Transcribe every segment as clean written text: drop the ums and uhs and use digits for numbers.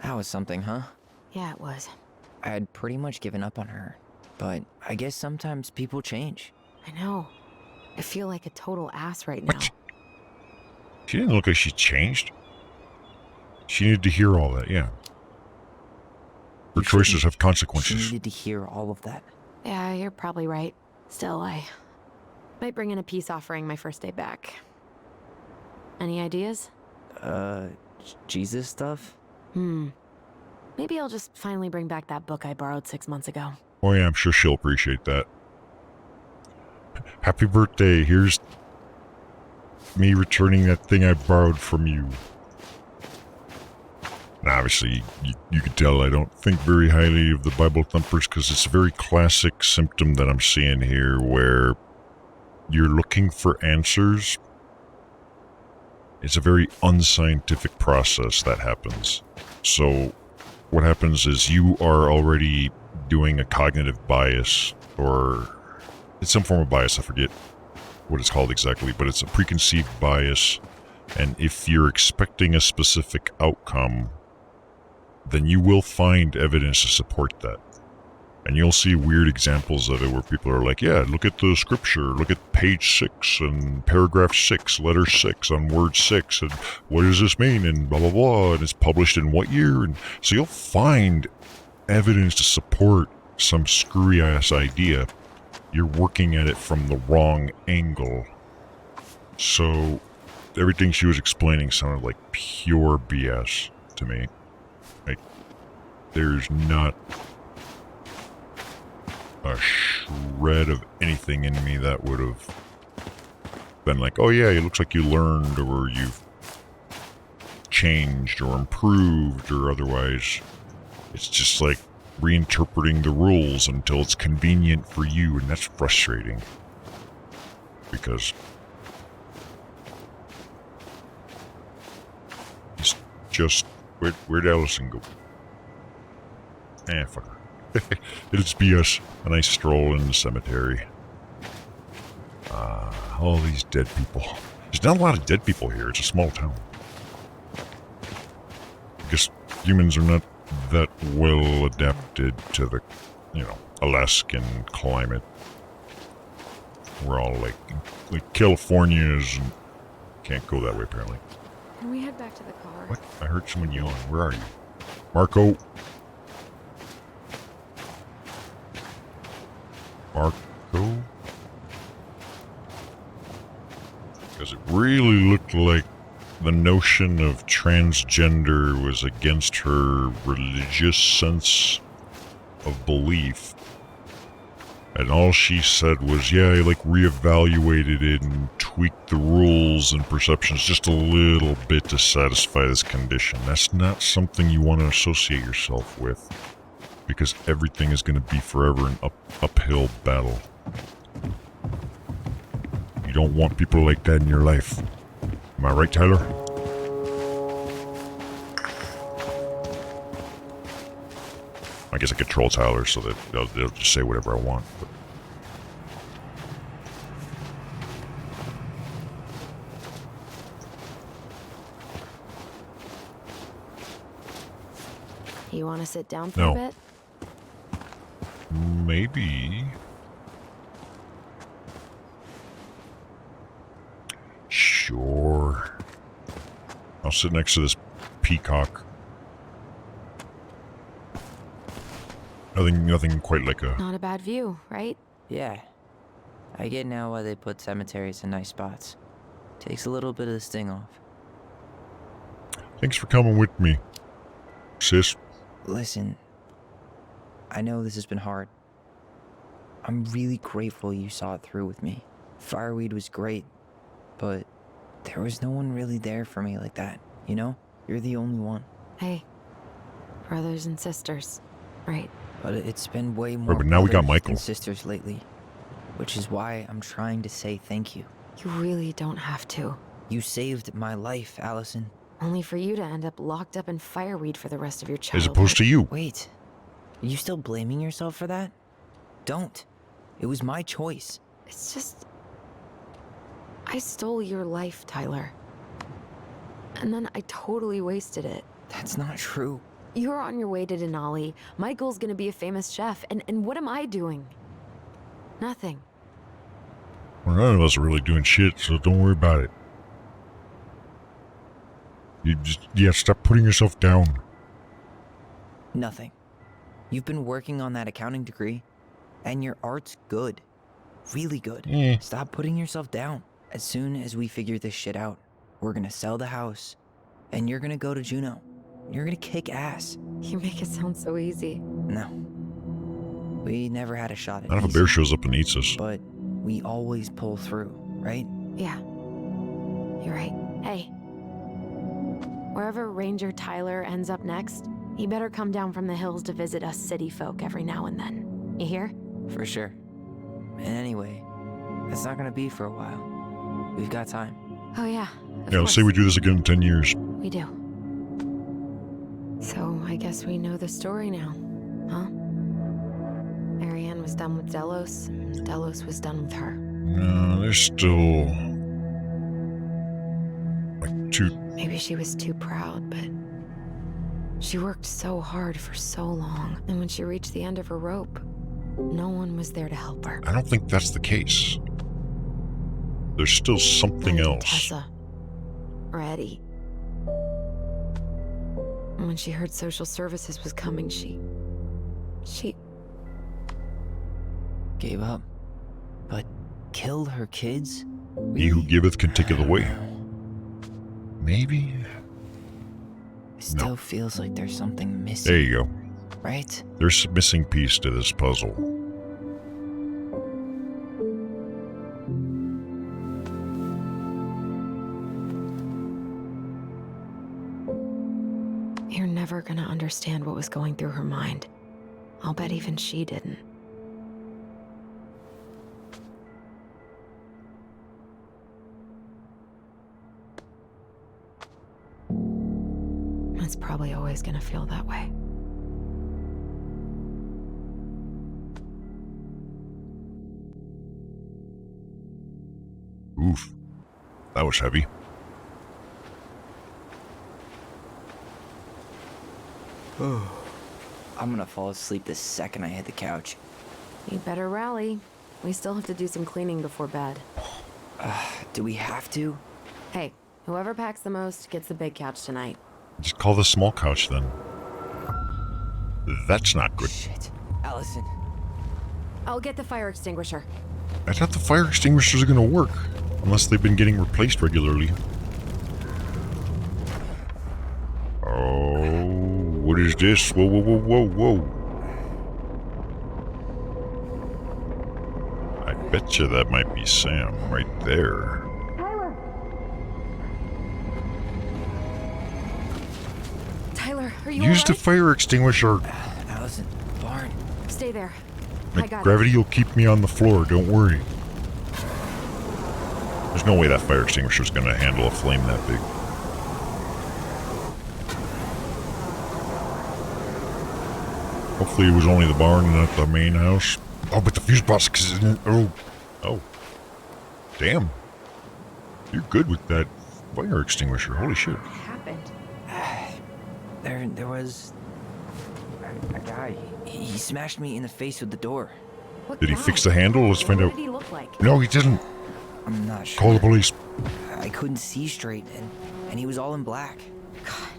That was something, huh? Yeah, it was. I had pretty much given up on her, but I guess sometimes people change. I know. I feel like a total ass right What? now. She didn't look like she changed. She needed to hear all that, yeah. Her You choices shouldn't. have She consequences. needed to hear all of that. Yeah, you're probably right. Still, I might bring in a peace offering my first day back. Any ideas? Jesus stuff? Maybe I'll just finally bring back that book I borrowed 6 months ago. Oh yeah, I'm sure she'll appreciate that. Happy birthday, here's me returning that thing I borrowed from you. And obviously, you can tell I don't think very highly of the Bible thumpers because it's a very classic symptom that I'm seeing here where you're looking for answers. It's a very unscientific process that happens. So what happens is you are already doing a cognitive bias, or it's some form of bias, I forget what it's called exactly, but it's a preconceived bias. And if you're expecting a specific outcome, then you will find evidence to support that. And you'll see weird examples of it where people are like, yeah, look at the scripture, look at page 6 and paragraph 6, letter 6 on word 6, and what does this mean, and blah, blah, blah, and it's published in what year? And so you'll find evidence to support some screwy-ass idea. You're working at it from the wrong angle. So everything she was explaining sounded like pure BS to me. Like, there's not a shred of anything in me that would have been like, oh yeah, it looks like you learned, or you've changed or improved or otherwise. It's just like reinterpreting the rules until it's convenient for you, and that's frustrating. Because it's just, where'd Allison go? Fuck her. It'll just be us, a nice stroll in the cemetery. All these dead people. There's not a lot of dead people here. It's a small town. I guess humans are not that well adapted to the, Alaskan climate. We're all like Californians and can't go that way apparently. Can we head back to the car? What? I heard someone yawn. Where are you? Marco? Marco? Because it really looked like the notion of transgender was against her religious sense of belief. And all she said was, yeah, I reevaluated it and tweaked the rules and perceptions just a little bit to satisfy this condition. That's not something you want to associate yourself with, because everything is going to be forever an uphill battle. You don't want people like that in your life. Am I right, Tyler? I guess I could troll Tyler so that they'll just say whatever I want. But You want to sit down for No. a bit? maybe. Sure. I'll sit next to this peacock. Nothing quite like a... Not a bad view, right? Yeah. I get now why they put cemeteries in nice spots. Takes a little bit of the sting off. Thanks for coming with me, sis. Listen, I know this has been hard. I'm really grateful you saw it through with me. Fireweed was great, but there was no one really there for me like that, you know? You're the only one. Hey, brothers and sisters, right? But it's been way more but now we got brothers Michael. than sisters lately, which is why I'm trying to say thank you. You really don't have to. You saved my life, Allison. Only for you to end up locked up in fireweed for the rest of your childhood. As opposed to you. Wait, are you still blaming yourself for that? Don't. It was my choice. It's just... I stole your life, Tyler. And then I totally wasted it. That's not true. You're on your way to Denali. Michael's gonna be a famous chef, and what am I doing? Nothing. Well, none of us are really doing shit, so don't worry about it. You just, yeah, stop putting yourself down. Nothing. You've been working on that accounting degree, and your art's good. Really good. Stop putting yourself down. As soon as we figure this shit out, we're gonna sell the house, and you're gonna go to Juneau. You're gonna kick ass. You make it sound so easy. No. We never had a shot at Not if a easy, bear shows up and eats us. but we always pull through, right? Yeah. You're right. Hey. Wherever Ranger Tyler ends up next, he better come down from the hills to visit us city folk every now and then. You hear? For sure. And anyway, it's not gonna be for a while. We've got time. Oh yeah. Yeah, let's say we do this again in 10 years. We do. So I guess we know the story now, huh? Marianne was done with Delos, and Delos was done with her. No, there's still... like 2... Maybe she was too proud, but she worked so hard for so long, and when she reached the end of her rope, no one was there to help her. I don't think that's the case. There's still something Then else. Tessa. Or Eddie. And when she heard social services was coming, she Gave up. But killed her kids? He who giveth can take it away. Maybe? It still feels like there's something missing. There you go. Right? There's a missing piece to this puzzle. You're never gonna understand what was going through her mind. I'll bet even she didn't. It's probably always gonna feel that way. Oof. That was heavy. I'm gonna fall asleep the second I hit the couch. You better rally. We still have to do some cleaning before bed. Do we have to? Hey, whoever packs the most gets the big couch tonight. Just call this small couch then. That's not good. Shit. Allison. I'll get the fire extinguisher. I thought the fire extinguishers are gonna work. Unless they've been getting replaced regularly. Oh, what is this? Whoa, whoa, whoa, whoa, whoa. I betcha that might be Sam right there. Tyler, are you Use the alright? fire extinguisher. Allison. Barn. Stay there. I Like, got gravity will keep me on the floor, don't worry. There's no way that fire extinguisher is going to handle a flame that big. Hopefully it was only the barn and not the main house. Oh, but the fuse box is in it. Oh. Damn. You're good with that fire extinguisher. Holy shit. What happened? There was a guy. He smashed me in the face with the door. What Did he guy? fix the handle? Let's find What out. did he look like? No, he didn't. I'm not sure. Call the police. I couldn't see straight, and he was all in black. God.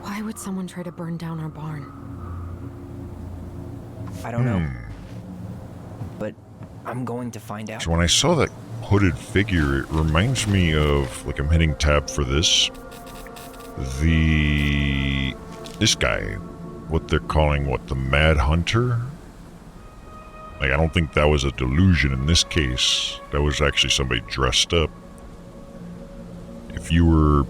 Why would someone try to burn down our barn? I don't know. But I'm going to find out. So when I saw that hooded figure, it reminds me of, like, I'm hitting tab for this. This guy, what they're calling, the Mad Hunter? Like, I don't think that was a delusion in this case. That was actually somebody dressed up. If you were,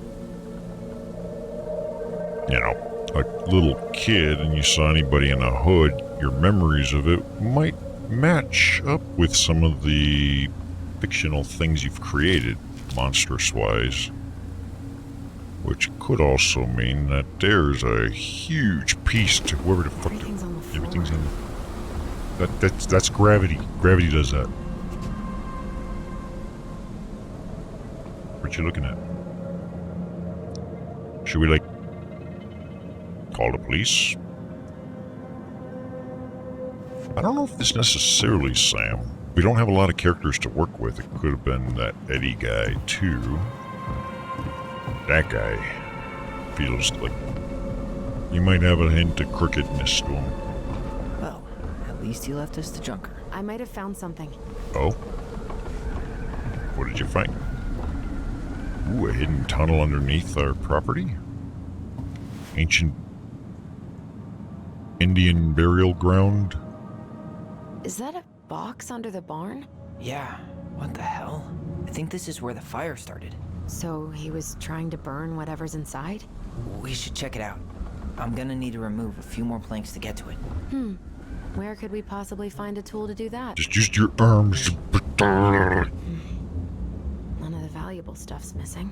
a little kid and you saw anybody in a hood, your memories of it might match up with some of the fictional things you've created, monstrous-wise. Which could also mean that there's a huge piece to whoever the fuck... Everything's on the floor. Everything's on the... That's gravity. Gravity does that. What you looking at? Should we, call the police. I don't know if this necessarily Sam. We don't have a lot of characters to work with. It could have been that Eddie guy, too. That guy feels like he might have a hint of crookedness to him. Well, at least he left us the junker. I might have found something. Oh? What did you find? Ooh, a hidden tunnel underneath our property? Ancient Indian burial ground? Is that a box under the barn? Yeah, what the hell? I think this is where the fire started. So he was trying to burn whatever's inside? We should check it out. I'm gonna need to remove a few more planks to get to it. Where could we possibly find a tool to do that? Just use your arms. None of the valuable stuff's missing.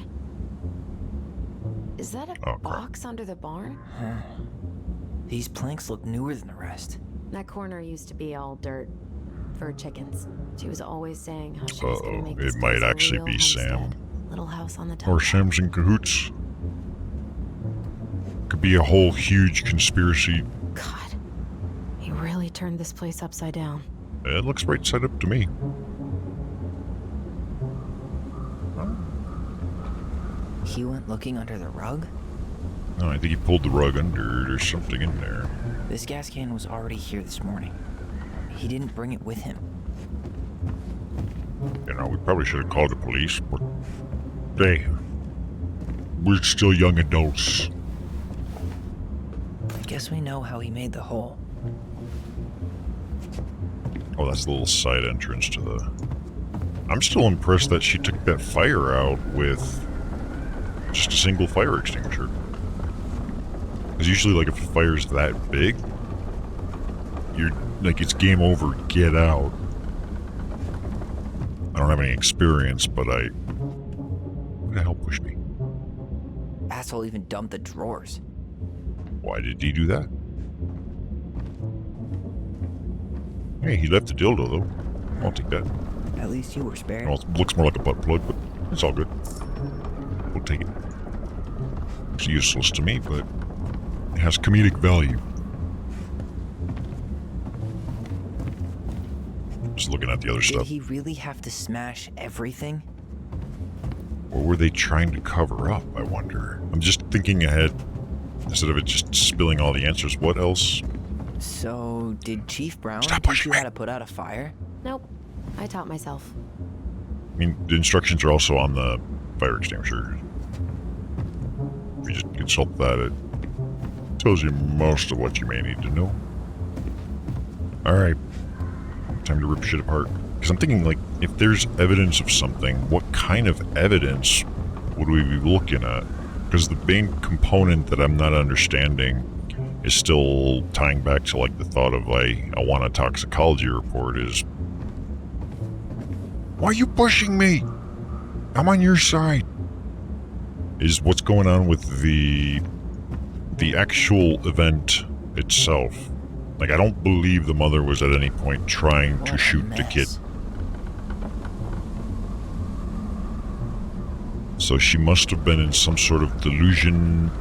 Is that a Oh, crap. box under the barn? Huh. These planks look newer than the rest. That corner used to be all dirt for chickens. She was always saying how she was going to make it this might place a actually real be Sam. homestead. Little house on the top. Or Sam's in cahoots. Could be a whole huge conspiracy. God, he really turned this place upside down. It looks right side up to me. He went looking under the rug? No, I think he pulled the rug under. There's something in there. This gas can was already here this morning. He didn't bring it with him. You know, we probably should have called the police, but hey, we're still young adults. I guess we know how he made the hole. Oh, that's the little side entrance to the... I'm still impressed that she took that fire out with just a single fire extinguisher. Because usually, like, if a fire's that big, you're, like, it's game over, get out. I don't have any experience, but who the hell pushed me? Asshole even dumped the drawers. Why did he do that? Hey, he left the dildo, though. I'll take that. At least you were spared. Well, it looks more like a butt plug, but it's all good. We'll take it. It's useless to me, but it has comedic value. Just looking at the other Did stuff. he really have to smash everything? Or were they trying to cover up, I wonder? I'm just thinking ahead. Instead of it just spilling all the answers, what else? So, did Chief Brown Stop teach pushing you how me. to put out a fire? Nope, I taught myself. I mean, the instructions are also on the fire extinguisher. If you just consult that, it tells you most of what you may need to know. Alright. Time to rip shit apart. Because I'm thinking, like, if there's evidence of something, what kind of evidence would we be looking at? Because the main component that I'm not understanding is still tying back to, like, the thought of, like, I want a toxicology report is... Why are you pushing me? I'm on your side. Is what's going on with the actual event itself. Like, I don't believe the mother was at any point trying What to a shoot the kid. mess. So she must have been in some sort of delusionary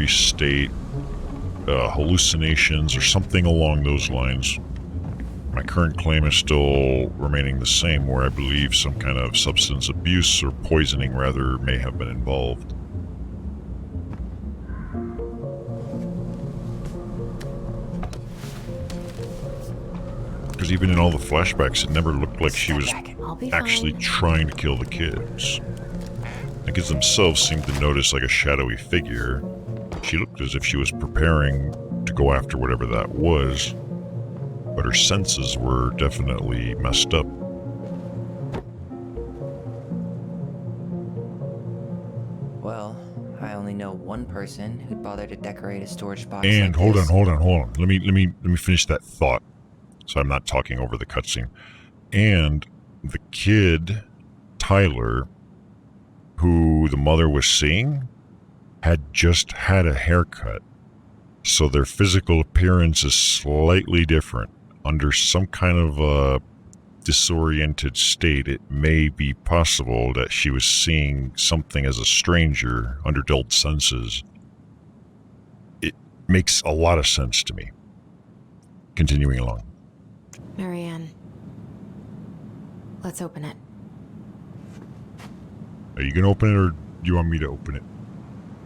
state, hallucinations or something along those lines. My current claim is still remaining the same, where I believe some kind of substance abuse or poisoning rather may have been involved. Because even in all the flashbacks, it never looked like she was I'll be actually fine. trying to kill the kids. The kids themselves seemed to notice like a shadowy figure. She looked as if she was preparing to go after whatever that was, but her senses were definitely messed up. Well, I only know one person who'd bother to decorate a storage box. And like this. hold on. Let me finish that thought, so I'm not talking over the cutscene. And the kid, Tyler, who the mother was seeing, had just had a haircut, so their physical appearance is slightly different. Under some kind of a disoriented state, it may be possible that she was seeing something as a stranger under dulled senses. makes a lot of sense to me. Continuing along. Marianne. Let's open it. Are you going to open it, or do you want me to open it?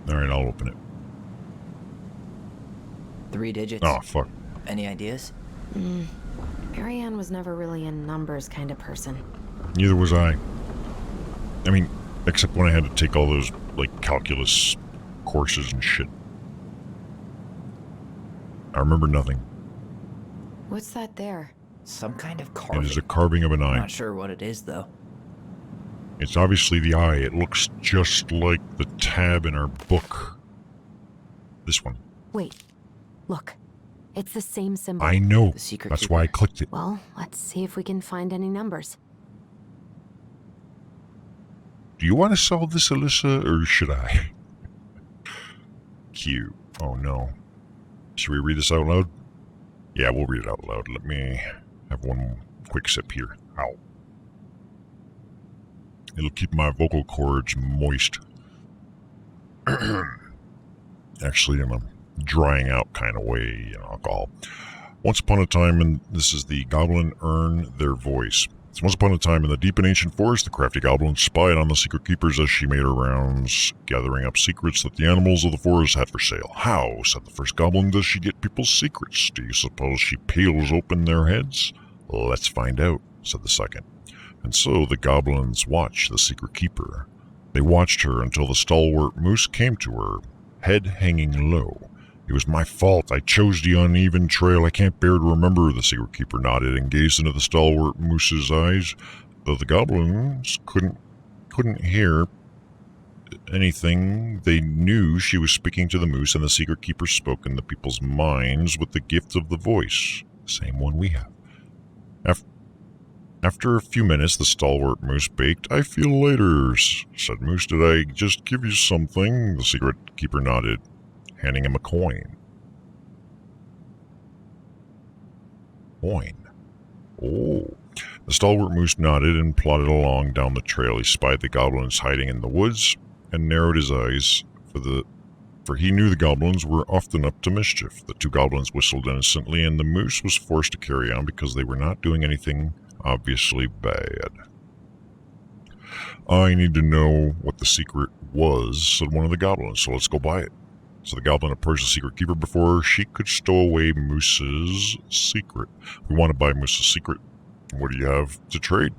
Alright, I'll open it. 3 digits. Oh, fuck. Any ideas? Marianne was never really a numbers kind of person. Neither was I. I mean, except when I had to take all those, like, calculus courses and shit. I remember nothing. What's that there? Some kind of It carving. is a carving of an eye. Not sure what it is, though. It's obviously the eye. It looks just like the tab in our book. This one. Wait. Look. It's the same symbol. I know. The secret That's keeper. why I clicked it. Well, let's see if we can find any numbers. Do you want to solve this, Alyssa, or should I? Cute. Oh, no. Should we read this out loud? Yeah, we'll read it out loud. Let me have one quick sip here. Ow. It'll keep my vocal cords moist. Actually, in a drying out kind of way, alcohol. Once upon a time, and this is the goblin earn their voice. So once upon a time in the deep and ancient forest, the crafty goblin spied on the secret keepers as she made her rounds, gathering up secrets that the animals of the forest had for sale. How, said the first goblin, does she get people's secrets? Do you suppose she peels open their heads? Let's find out, said the second. And so the goblins watched the secret keeper. They watched her until the stalwart moose came to her, head hanging low. It was my fault. I chose the uneven trail. I can't bear to remember, the secret keeper nodded and gazed into the stalwart moose's eyes. Though the goblins couldn't hear anything, they knew she was speaking to the moose, and the secret keeper spoke in the people's minds with the gift of the voice, the same one we have. After a few minutes, the stalwart moose baked. I feel later, said Moose. Did I just give you something? The secret keeper nodded, handing him a coin. Coin. Oh. The stalwart moose nodded and plodded along down the trail. He spied the goblins hiding in the woods and narrowed his eyes, for he knew the goblins were often up to mischief. The two goblins whistled innocently, and the moose was forced to carry on because they were not doing anything obviously bad. I need to know what the secret was, said one of the goblins, so let's go buy it. So the goblin approached the secret keeper before she could stow away Moose's secret. We want to buy Moose's secret. What do you have to trade?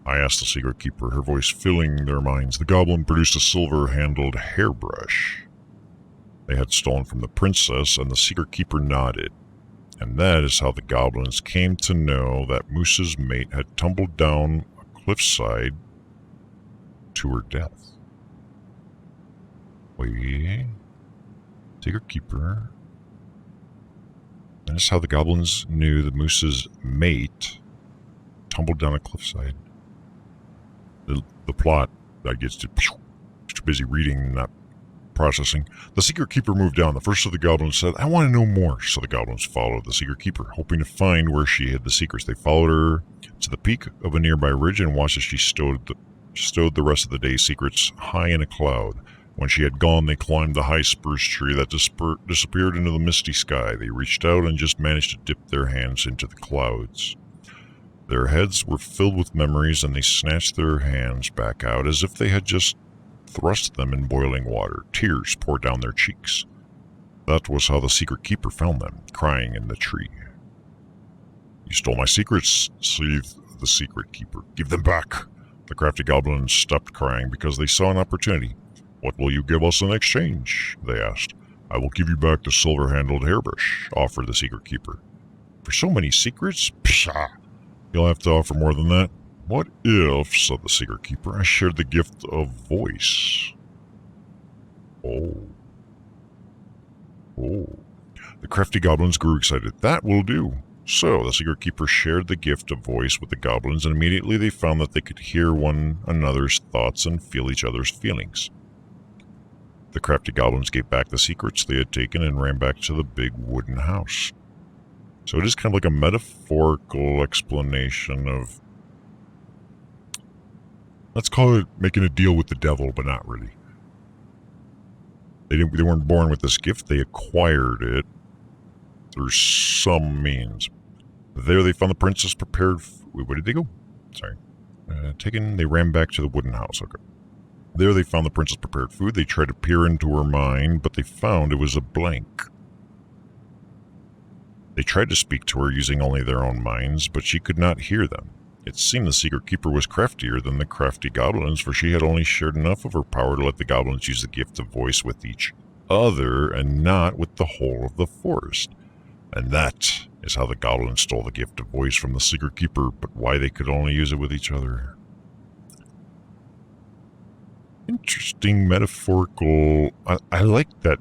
I asked the secret keeper, her voice filling their minds. The goblin produced a silver-handled hairbrush they had stolen from the princess, and the secret keeper nodded. And that is how the goblins came to know that Moose's mate had tumbled down a cliffside to her death. Wait. Secret keeper. That is how the goblins knew that Moose's mate tumbled down a cliffside. The plot, I guess, too busy reading, not processing. The secret keeper moved down. The first of the goblins said, I want to know more. So the goblins followed the secret keeper, hoping to find where she hid the secrets. They followed her to the peak of a nearby ridge and watched as she stowed the rest of the day's secrets high in a cloud. When she had gone, they climbed the high spruce tree that disappeared into the misty sky. They reached out and just managed to dip their hands into the clouds. Their heads were filled with memories, and they snatched their hands back out as if they had just thrust them in boiling water. Tears poured down their cheeks. That was how the secret keeper found them, crying in the tree. You stole my secrets, seethed the secret keeper. Give them back. The crafty goblins stopped crying because they saw an opportunity. What will you give us in exchange? They asked. I will give you back the silver-handled hairbrush, offered the secret keeper. For so many secrets? Pshaw! You'll have to offer more than that. What if, said the secret keeper, I shared the gift of voice? Oh. The crafty goblins grew excited. That will do. So, the secret keeper shared the gift of voice with the goblins, and immediately they found that they could hear one another's thoughts and feel each other's feelings. The crafty goblins gave back the secrets they had taken and ran back to the big wooden house. So it is kind of like a metaphorical explanation of, let's call it making a deal with the devil, but not really. They weren't born with this gift. They acquired it through some means. There they found the princess prepared. Wait, where did they go? Sorry. They ran back to the wooden house. Okay. There they found the princess prepared food. They tried to peer into her mind, but they found it was a blank. They tried to speak to her using only their own minds, but she could not hear them. It seemed the secret keeper was craftier than the crafty goblins, for she had only shared enough of her power to let the goblins use the gift of voice with each other and not with the whole of the forest. And that is how the goblins stole the gift of voice from the secret keeper, but why they could only use it with each other. Interesting metaphorical. I like that.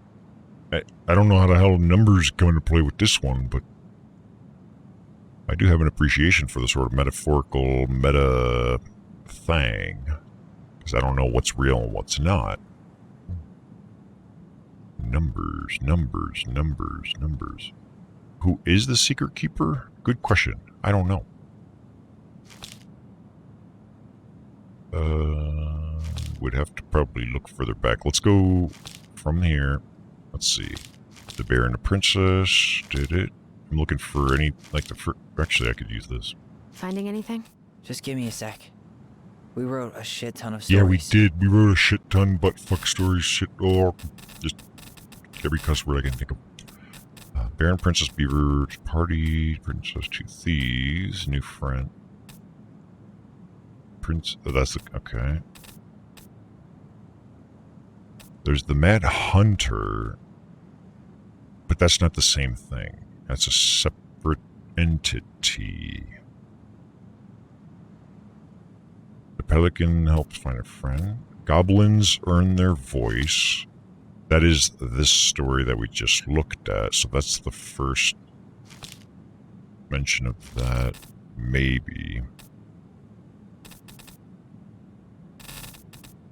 I don't know how the hell numbers come into play with this one, but I do have an appreciation for the sort of metaphorical meta thing, because I don't know what's real and what's not. Numbers, numbers, numbers, numbers. Who is the secret keeper? Good question. I don't know. Would have to probably look further back. Let's go from here. Let's see. The bear and the princess did it. I'm looking for any, like actually I could use this. Finding anything? Just give me a sec. We wrote a shit ton of stories. Yeah, we did. We wrote a shit ton, but fuck stories, shit, just every cuss word I can think of. Bear and Princess Beaver party, Princess Two Thieves, new friend. That's the, okay. There's the Mad Hunter, but that's not the same thing. That's a separate entity. The Pelican helps find a friend. Goblins earn their voice. That is this story that we just looked at, so that's the first mention of that, maybe.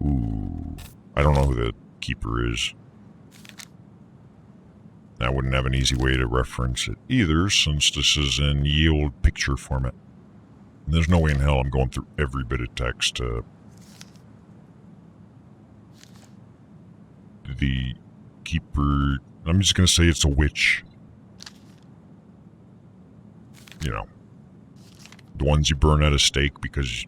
Ooh, I don't know who the keeper is. I wouldn't have an easy way to reference it either, since this is in yield picture format. And there's no way in hell I'm going through every bit of text to... The keeper... I'm just going to say it's a witch. You know. The ones you burn at a stake because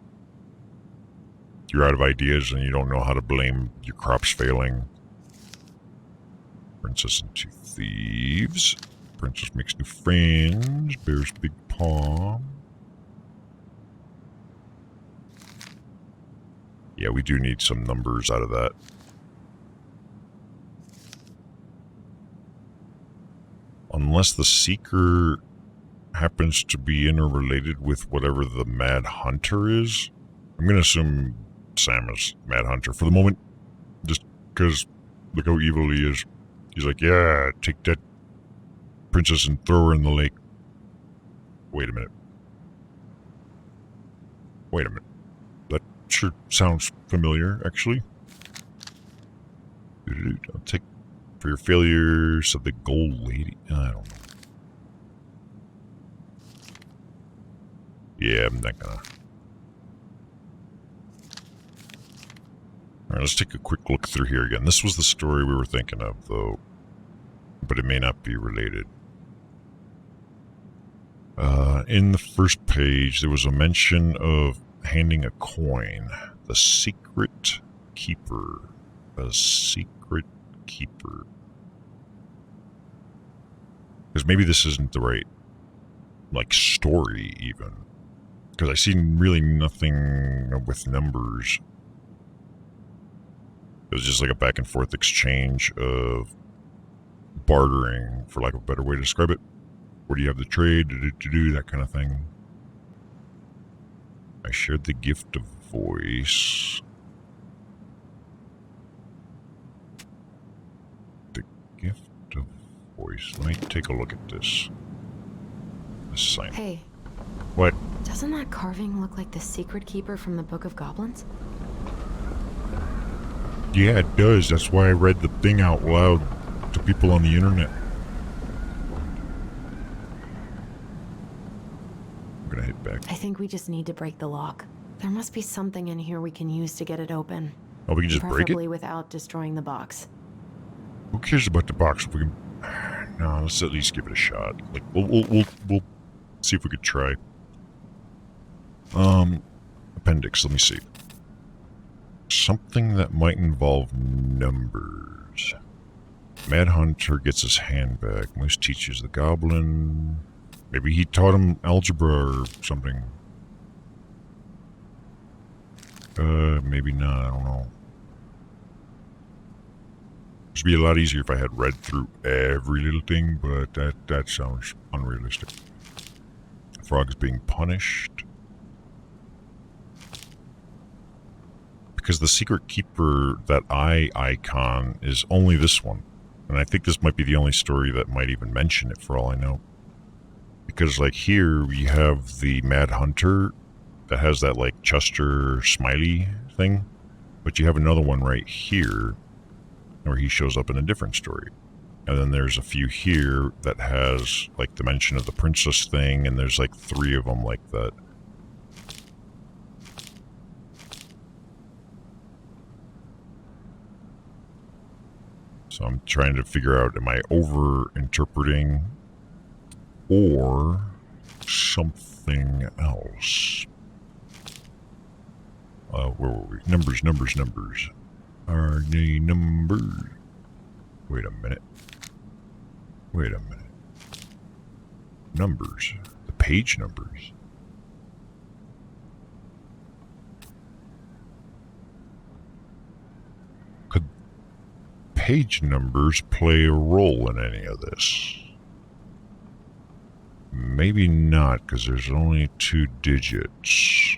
you're out of ideas and you don't know how to blame your crops failing. Princess and Two Thieves. Princess makes new friends. Bear's big paw. Yeah, we do need some numbers out of that. Unless the Seeker happens to be interrelated with whatever the Mad Hunter is. I'm going to assume Sam is Mad Hunter for the moment. Just because look how evil he is. He's like, yeah, take that princess and throw her in the lake. Wait a minute. Wait a minute. That sure sounds familiar, actually. I'll take for your failures of the gold lady. I don't know. Yeah, I'm not gonna. Alright, let's take a quick look through here again. This was the story we were thinking of, though. But it may not be related. In the first page, there was a mention of handing a coin. The secret keeper. The secret keeper. Because maybe this isn't the right, like, story, even. Because I see really nothing with numbers. It was just like a back and forth exchange of bartering, for lack of a better way to describe it. Where do you have the trade, that kind of thing. I shared the gift of voice. The gift of voice. Let me take a look at this. This sign. Hey. What? Doesn't that carving look like the secret keeper from the Book of Goblins? Yeah, it does. That's why I read the thing out loud to people on the internet. I'm gonna head back. I think we just need to break the lock. There must be something in here we can use to get it open. Oh, we can just break it? Preferably without destroying the box. Who cares about the box? If we can... No, let's at least give it a shot. Like, we'll see if we could try. Appendix, let me see. Something that might involve numbers. Mad Hunter gets his hand back. Moose teaches the goblin. Maybe he taught him algebra or something. Maybe not, I don't know. It'd be a lot easier if I had read through every little thing, but that sounds unrealistic. The frog is being punished. Because the secret keeper, that eye icon, is only this one. And I think this might be the only story that might even mention it, for all I know. Because, like, here we have the Mad Hunter that has that, like, Chester smiley thing. But you have another one right here where he shows up in a different story. And then there's a few here that has, like, the mention of the princess thing, and there's, like, 3 of them like that. So I'm trying to figure out, am I over-interpreting or something else? Where were we? Numbers. Are they numbers? Wait a minute. Numbers. The page numbers. Could page numbers play a role in any of this? Maybe not, because there's only 2 digits.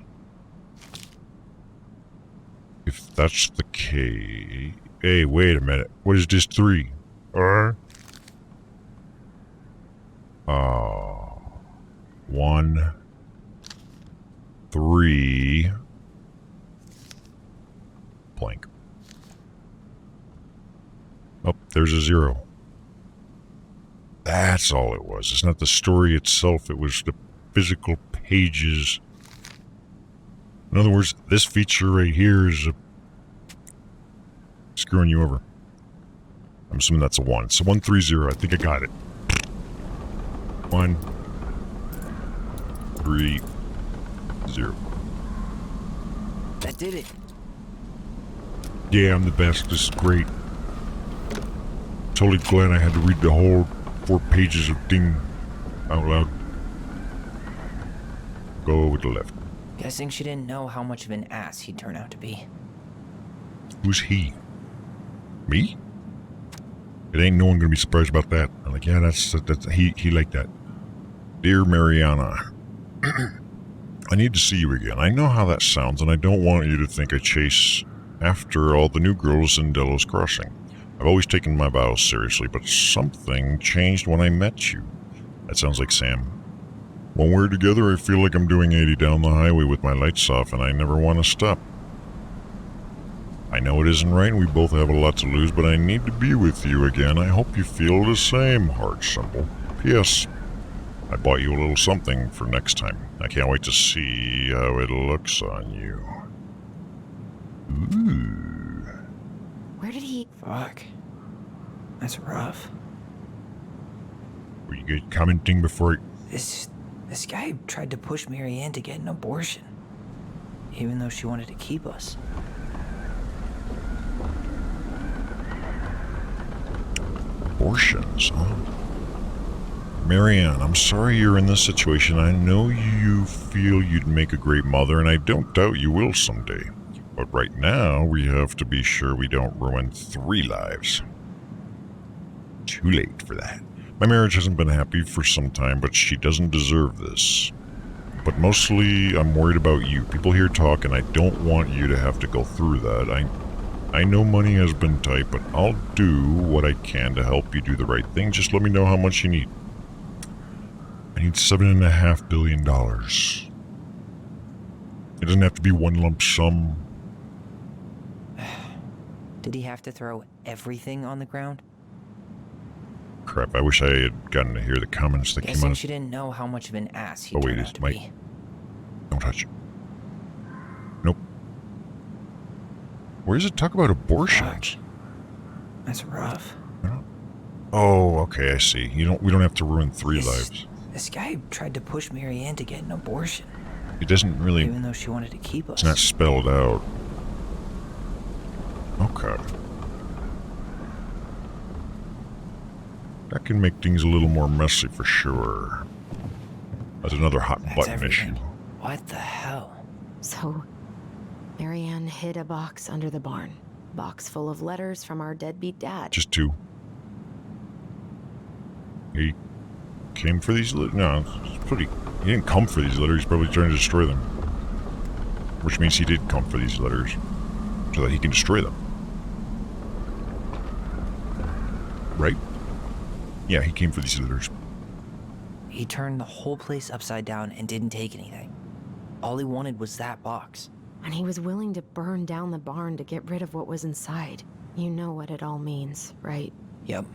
If that's the case... Hey, wait a minute. What is this 3? 1, 3... blank. Oh, there's a 0. That's all it was. It's not the story itself, it was the physical pages. In other words, this feature right here is screwing you over. I'm assuming that's a 1. So 130, I think I got it. 1, 3, 0. That did it. Yeah, I'm the best. This is great. Totally glad I had to read the whole 4 pages of thing out loud. Go with the left. Guessing she didn't know how much of an ass he'd turn out to be. Who's he? Me? It ain't no one gonna be surprised about that. I'm like, yeah, that's he like that. Dear Mariana, I need to see you again. I know how that sounds, and I don't want you to think I chase after all the new girls in Delos Crossing. I've always taken my vows seriously, but something changed when I met you. That sounds like Sam. When we're together, I feel like I'm doing 80 down the highway with my lights off, and I never want to stop. I know it isn't right, and we both have a lot to lose, but I need to be with you again. I hope you feel the same, heart symbol. P.S. I bought you a little something for next time. I can't wait to see how it looks on you. Ooh. Where did he... Fuck. That's rough. Were you guys commenting before This guy tried to push Marianne to get an abortion. Even though she wanted to keep us. Abortions, huh? Marianne, I'm sorry you're in this situation. I know you feel you'd make a great mother, and I don't doubt you will someday. But right now, we have to be sure we don't ruin 3 lives. Too late for that. My marriage hasn't been happy for some time, but she doesn't deserve this. But mostly, I'm worried about you. People here talk, and I don't want you to have to go through that. I know money has been tight, but I'll do what I can to help you do the right thing. Just let me know how much you need. I need $7.5 billion. It doesn't have to be one lump sum. Did he have to throw everything on the ground? Crap, I wish I had gotten to hear the comments that came Guessing out. she didn't know how much of an ass he'd Oh, wait, turn it's out to Mike. be. Don't touch it. Nope. Where does it talk about abortions? Fuck. That's rough. Oh, okay, I see. We don't have to ruin 3 lives. This guy tried to push Mary Ann to get an abortion, It doesn't really... even though she wanted to keep us. It's not spelled out. Okay. That can make things a little more messy for sure. That's another hot That's button everything. issue. What the hell? So, Marianne hid a box under the barn. Box full of letters from our deadbeat dad. Just 2. He came for these letters? No, it's pretty... He didn't come for these letters, he's probably trying to destroy them. Which means he did come for these letters, so that he can destroy them. Right? Yeah, he came for these letters. He turned the whole place upside down and didn't take anything. All he wanted was that box. And he was willing to burn down the barn to get rid of what was inside. You know what it all means, right? Yep.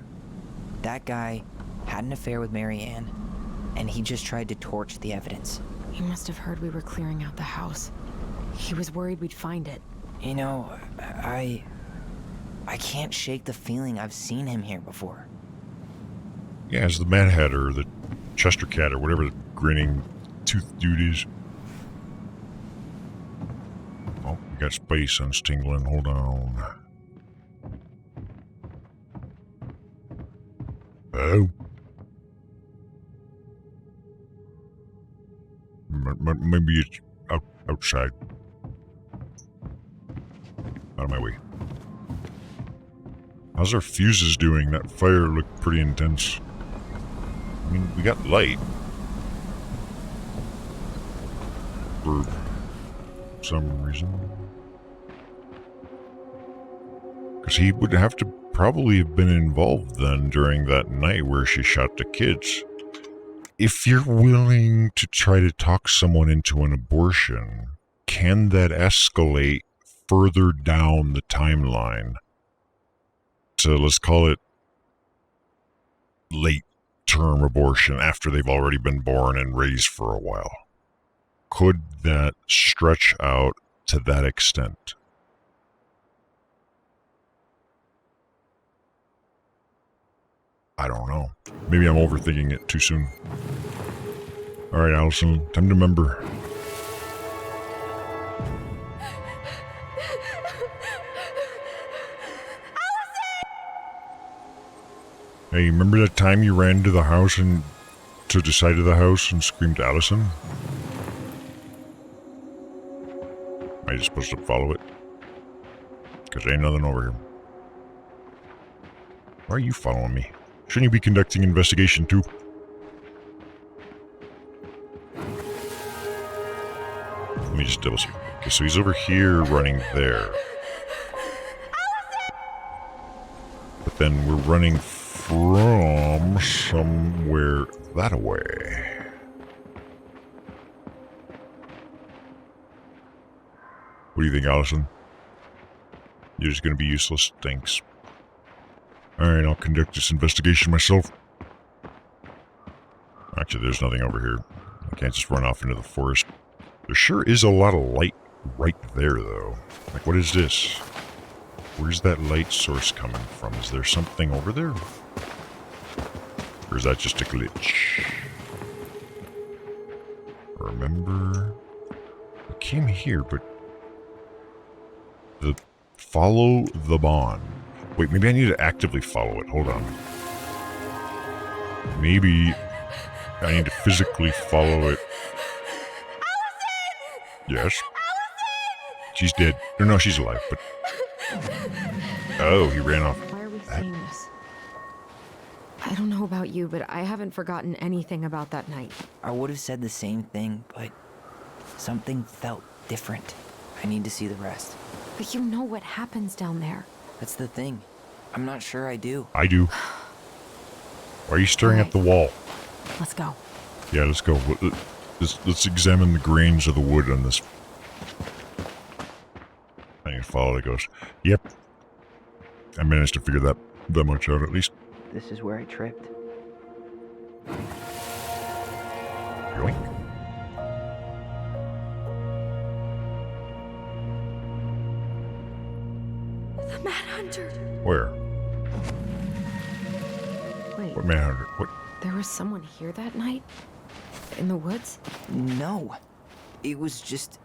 That guy had an affair with Mary Ann, and he just tried to torch the evidence. He must have heard we were clearing out the house. He was worried we'd find it. You know, I can't shake the feeling I've seen him here before. Yeah, as the Mad Hatter, or the Chester Cat, or whatever the grinning tooth dude is. Oh, we got space sense tingling. Hold on. Oh. Maybe it's outside. Out of my way. How's our fuses doing? That fire looked pretty intense. I mean, we got light. For some reason. Because he would have to probably have been involved then during that night where she shot the kids. If you're willing to try to talk someone into an abortion, can that escalate further down the timeline? So let's call it late-term abortion after they've already been born and raised for a while. Could that stretch out to that extent? I don't know. Maybe I'm overthinking it too soon. Alright, Allison, time to remember. Hey, remember that time you ran to the house and to the side of the house and screamed Allison? Am I just supposed to follow it? Because ain't nothing over here. Why are you following me? Shouldn't you be conducting investigation too? Let me just double check. Okay, so he's over here running there. But then we're running from somewhere that way. What do you think, Allison? You're just gonna be useless? Thanks. Alright, I'll conduct this investigation myself. Actually, there's nothing over here. I can't just run off into the forest. There sure is a lot of light right there, though. Like, what is this? Where's that light source coming from? Is there something over there? Or is that just a glitch? Remember... We came here, but... Follow the bond. Wait, maybe I need to actively follow it. Hold on. Maybe I need to physically follow it. Allison! Yes? Allison! She's dead. Or no, she's alive, but... Oh, he ran off. Why are we saying this? I don't know about you, but I haven't forgotten anything about that night. I would have said the same thing, but something felt different. I need to see the rest. But you know what happens down there. That's the thing. I'm not sure I do. I do. Why are you staring at the wall? Let's go. Yeah, let's go. Let's examine the grains of the wood on this. I need to follow the ghost. Yep. I managed to figure that much out at least. This is where I tripped. Yoink. The Mad Hunter. Where? What manhunter? What? There was someone here that night? In the woods? No. It was just...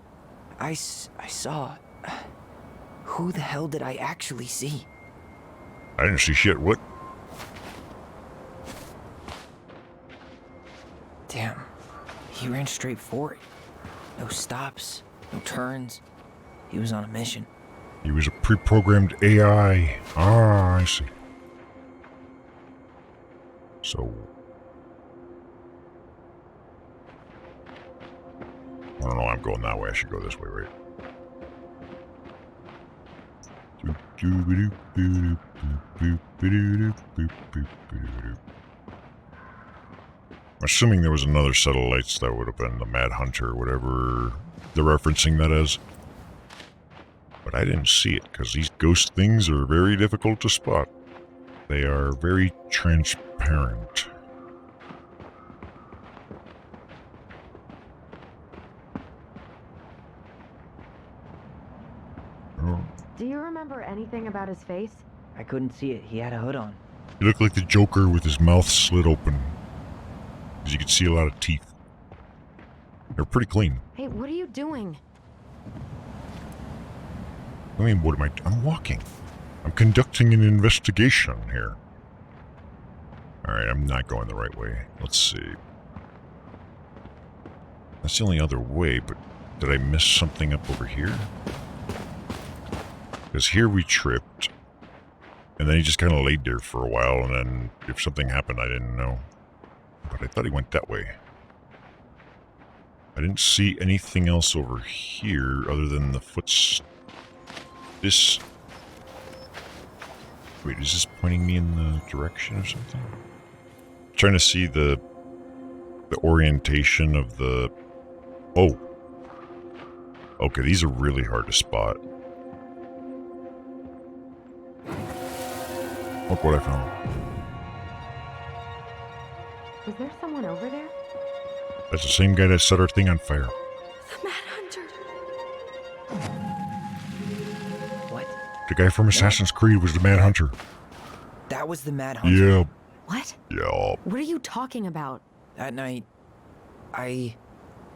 I saw... Who the hell did I actually see? I didn't see shit. What? Damn. He ran straight for it. No stops, no turns. He was on a mission. He was a pre-programmed AI. Ah, I see. So... I don't know, I'm going that way. I should go this way, right? I'm assuming there was another set of lights that would have been the Mad Hunter, whatever they're referencing that as. But I didn't see it, because these ghost things are very difficult to spot. They are very transparent. Oh. Do you remember anything about his face? I couldn't see it. He had a hood on. He looked like the Joker with his mouth slit open. Because you could see a lot of teeth. They're pretty clean. Hey, what are you doing? I mean, what am I... I'm walking. I'm conducting an investigation here. Alright, I'm not going the right way. Let's see. That's the only other way, but did I miss something up over here? Because here we tripped. And then he just kind of laid there for a while, and then if something happened, I didn't know. But I thought he went that way. I didn't see anything else over here other than the footsteps. This... Wait, is this pointing me in the direction or something? I'm trying to see the orientation of the... Oh. Okay, these are really hard to spot. Look what I found. Was there someone over there? That's the same guy that set our thing on fire. The Mad Hunter. What? The guy from Assassin's Creed was the Mad Hunter. That was the Mad Hunter? Yeah. What? Yeah. What are you talking about? That night, I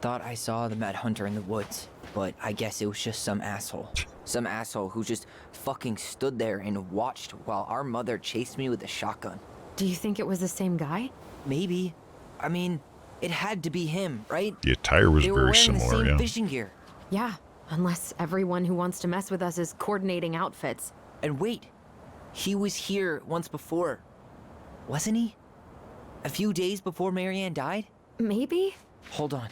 thought I saw the Mad Hunter in the woods, but I guess it was just some asshole. Some asshole who just fucking stood there and watched while our mother chased me with a shotgun. Do you think it was the same guy? Maybe. I mean, it had to be him, right? The attire was They were very wearing similar, the same yeah. fishing gear. Yeah, unless everyone who wants to mess with us is coordinating outfits. And wait, he was here once before, wasn't he? A few days before Marianne died? Maybe? Hold on.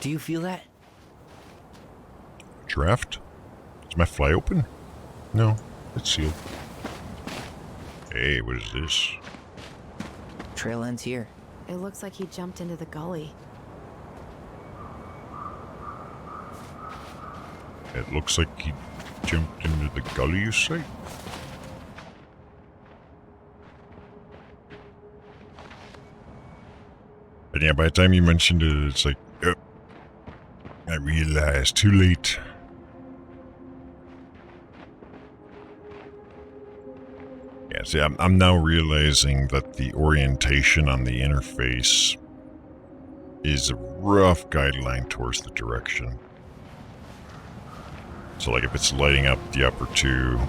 Do you feel that? Draft? Is my fly open? No, it's sealed. Hey, what is this? Trail ends here. It looks like he jumped into the gully. It looks like he jumped into the gully, you say? And yeah, by the time you mentioned it, it's like, yep. I realized, too late. Yeah, see, I'm now realizing that the orientation on the interface is a rough guideline towards the direction. So, like, if it's lighting up the upper two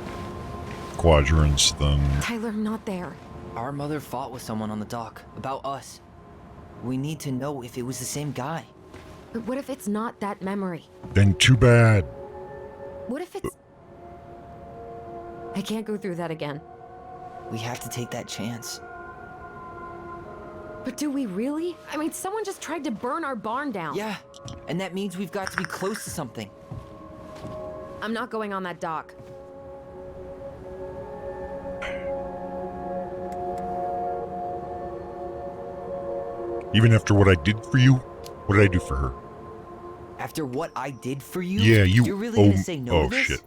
quadrants, then... Tyler, not there. Our mother fought with someone on the dock about us. We need to know if it was the same guy. But what if it's not that memory? Then too bad. What if it's... I can't go through that again. We have to take that chance. But do we really? I mean, someone just tried to burn our barn down. Yeah, and that means we've got to be close to something. I'm not going on that dock. Even after what I did for you, what did I do for her? After what I did for you? Yeah, you... You're really gonna say no to this? Shit.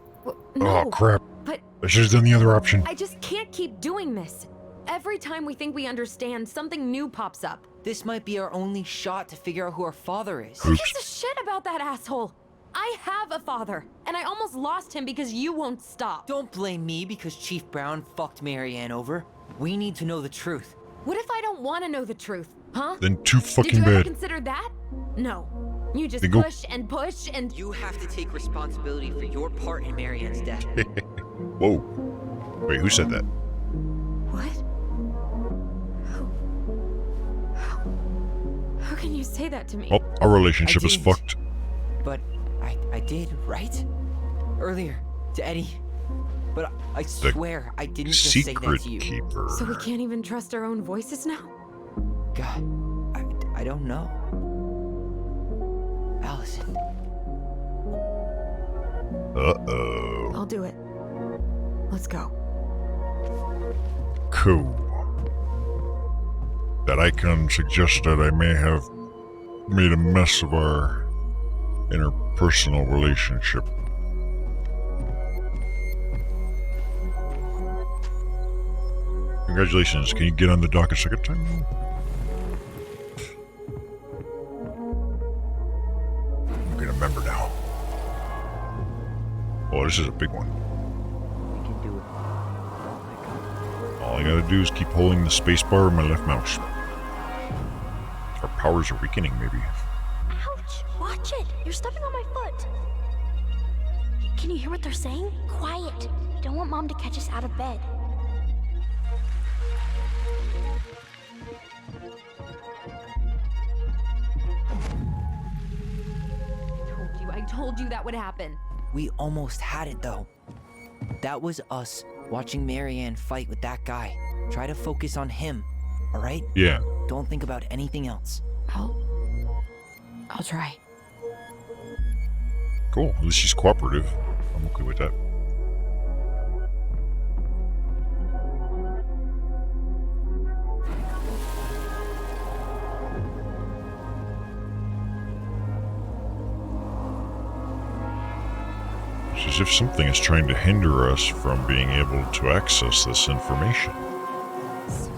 No, Oh, crap. but I should have done the other option. I just can't keep doing this. Every time we think we understand, something new pops up. This might be our only shot to figure out who our father is. Who Oops. gives a shit about that asshole? I have a father, and I almost lost him because you won't stop. Don't blame me because Chief Brown fucked Marianne over. We need to know the truth. What if I don't want to know the truth, huh? Then too Did fucking you ever bad. consider that? No. You just Then go- push and push and... You have to take responsibility for your part in Marianne's death. Whoa. Wait, who said that? What? How can you say that to me? Oh, our relationship is didn't. fucked. But I did, right? Earlier, to Eddie. But I swear I didn't just say that Secret to you. keeper. So we can't even trust our own voices now? God, I don't know. Allison. Uh-oh. I'll do it. Let's go. Cool. That icon suggests that I may have made a mess of our interpersonal relationship. Congratulations. Can you get on the dock a second time? I'm gonna remember now. Oh, this is a big one. We can do it. Don't let go. All I gotta do is keep holding the space bar with my left mouse. Our powers are weakening, maybe. Ouch! Watch it! You're stepping on my foot. Can you hear what they're saying? Quiet. We don't want Mom to catch us out of bed. I told you that would happen. We almost had it, though. That was us watching Marianne fight with that guy. Try to focus on him, all right? Yeah. Don't think about anything else. I'll try. Cool. At least she's cooperative. I'm okay with that. It's as if something is trying to hinder us from being able to access this information.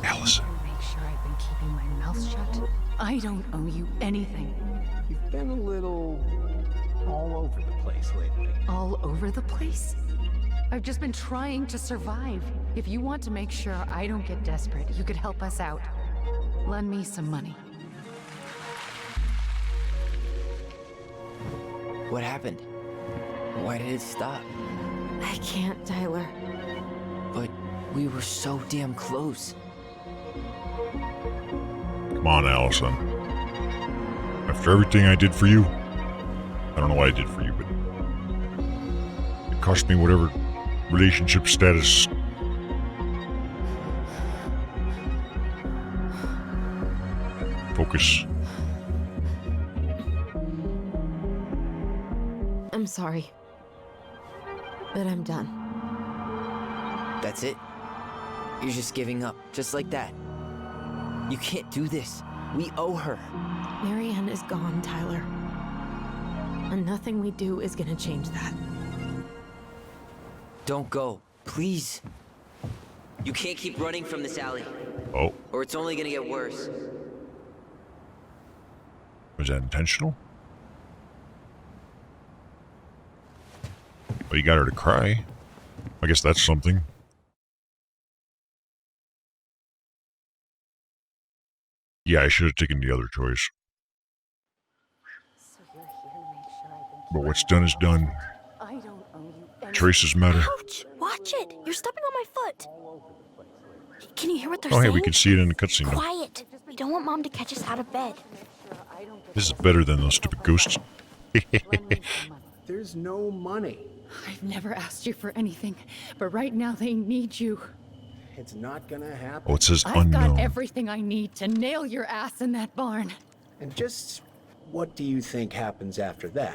Allison. Make sure I've been keeping my mouth shut. I don't owe you anything. You've been a little all over the place lately. All over the place? I've just been trying to survive. If you want to make sure I don't get desperate, you could help us out. Lend me some money. What happened? Why did it stop? I can't, Tyler. But we were so damn close. Come on, Allison. After everything I did for you, I don't know what I did for you, but it cost me whatever relationship status. Focus. I'm sorry. But I'm done. That's it? You're just giving up, just like that. You can't do this. We owe her. Marianne is gone, Tyler. And nothing we do is gonna change that. Don't go, please. You can't keep running from this alley, Oh, or it's only gonna get worse. was that intentional? Well, you got her to cry. I guess that's something. Yeah, I should have taken the other choice. So you're here to make sure I've been But what's done is done. I don't owe you anything. Traces matter. Ouch! Watch it! You're stepping on my foot. Can you hear what they're Oh, hey, saying? we can see it in the cutscene now. Quiet. We don't want Mom to catch us out of bed. This is better than those stupid ghosts. Lend me some money. There's no money. I've never asked you for anything, but right now they need you. It's not gonna happen. Oh, it says I've unknown. got everything I need to nail your ass in that barn. And just what do you think happens after that?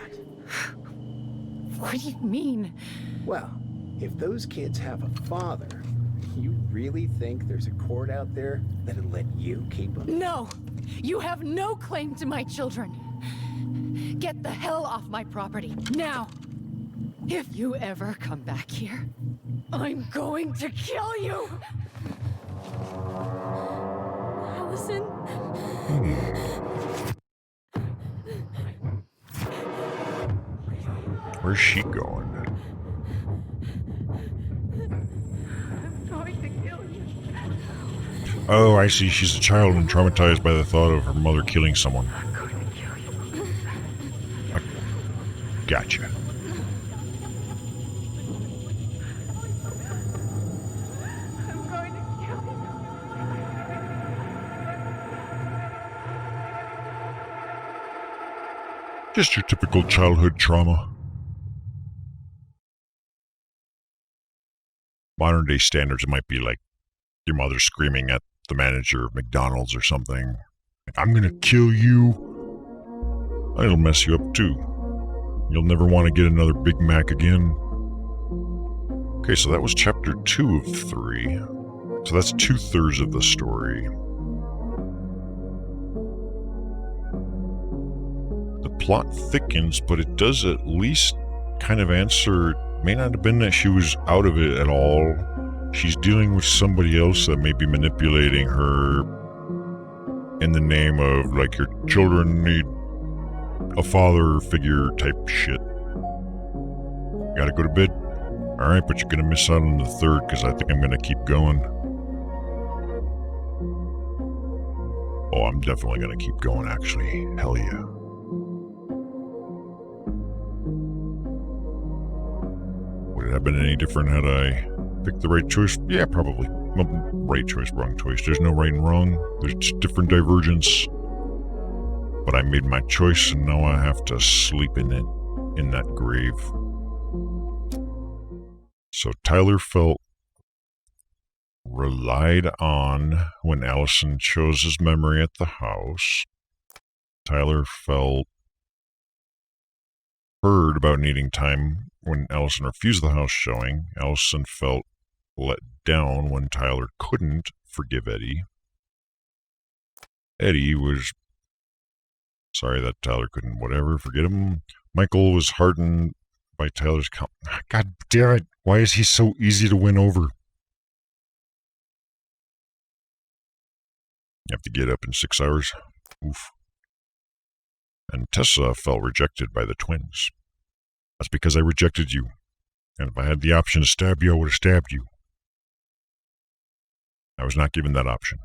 What do you mean? Well, if those kids have a father, you really think there's a court out there that'll let you keep them? No! You have no claim to my children. Get the hell off my property, now! If you ever come back here, I'm going to kill you! Allison? Where's she going? I'm going to kill you. Oh, I see. She's a child and traumatized by the thought of her mother killing someone. Gotcha. Just your typical childhood trauma. Modern day standards, it might be like your mother screaming at the manager of McDonald's or something. I'm gonna kill you. It'll mess you up too. You'll never want to get another Big Mac again. Okay, so that was chapter 2 of 3. So that's 2/3 of the story. The plot thickens, but it does at least kind of answer. It may not have been that she was out of it at all. She's dealing with somebody else that may be manipulating her in the name of, like, your children need a father figure type shit. Gotta go to bed? Alright, but you're gonna miss out on the 3rd because I think I'm gonna keep going. Oh, I'm definitely gonna keep going, actually. Hell yeah. Would it have been any different had I picked the right choice? Yeah, probably. Well, right choice, wrong choice. There's no right and wrong. There's just different divergence. But I made my choice, and now I have to sleep in it, in that grave. So Tyler felt relied on when Allison chose his memory at the house. Tyler felt heard about needing time when Allison refused the house showing. Allison felt let down when Tyler couldn't forgive Eddie. Eddie was sorry that Tyler couldn't forget him. Michael was hardened by Tyler's God damn it, why is he so easy to win over? You have to get up in 6 hours. Oof. And Tessa felt rejected by the twins. That's because I rejected you. And if I had the option to stab you, I would have stabbed you. I was not given that option.